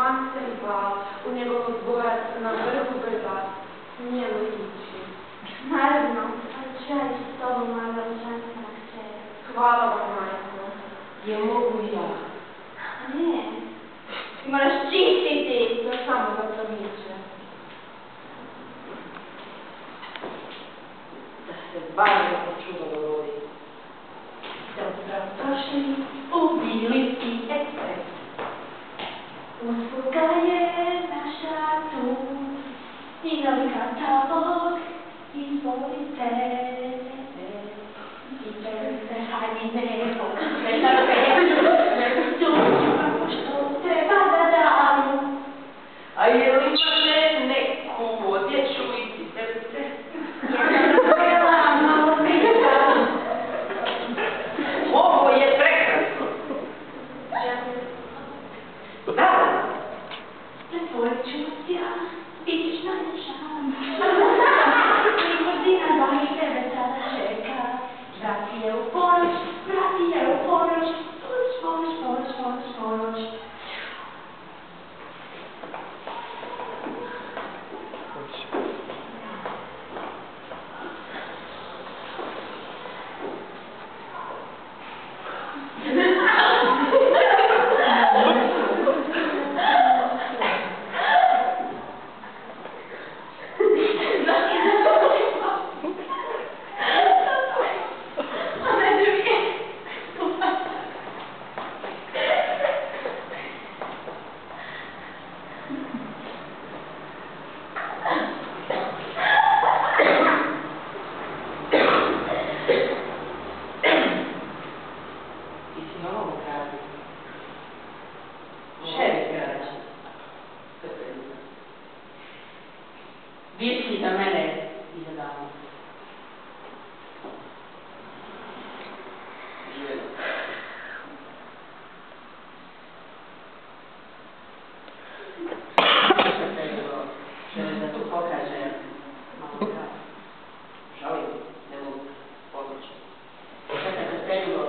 tajanstveni bal u njegovog dvorac na vrhu brda. Njemu ići. Naravno, ali ću ja ići s tobom, moja veličanstvena kćera. Hvala vam, majko. Je mogu i ja. Ne, ti moraš čistiti. To samo za promiče. Da se bar neko čudo dogodi. Dobrodošli u Bilici ekspres. Usluga je naša tu. I novi katalog izvolite. Izvolite, hajde, tu imamo što treba da damo. A je li imate neku odjeću i cipelice? Ovo je prekrasno. Da. Pretvorit ću vas ja, bit ćeš najljepša. Limuzina dojih tebe sada čeka. Vrati je u ponoć, vrati je u ponoć. Ponoć, ponoć, ponoć, ponoć, ponoć. Vici za mene i za damu. Živjeli. Želim da tu pokaže malo kraj. Žalim, ne mogu pomoći. Čekajte streljivo.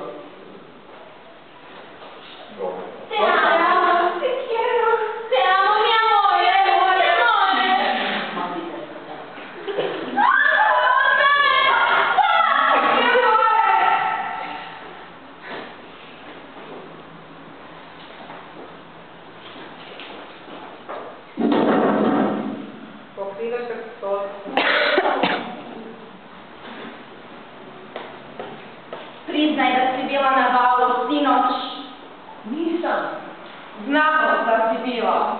Priznaj da si bila na balu sinoć. Nisam. Znamo da si bila.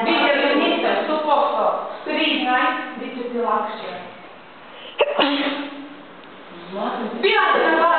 Vidjeli niste, 100%. Priznaj, bit će ti lakše. Zlatim. Bila si na balu.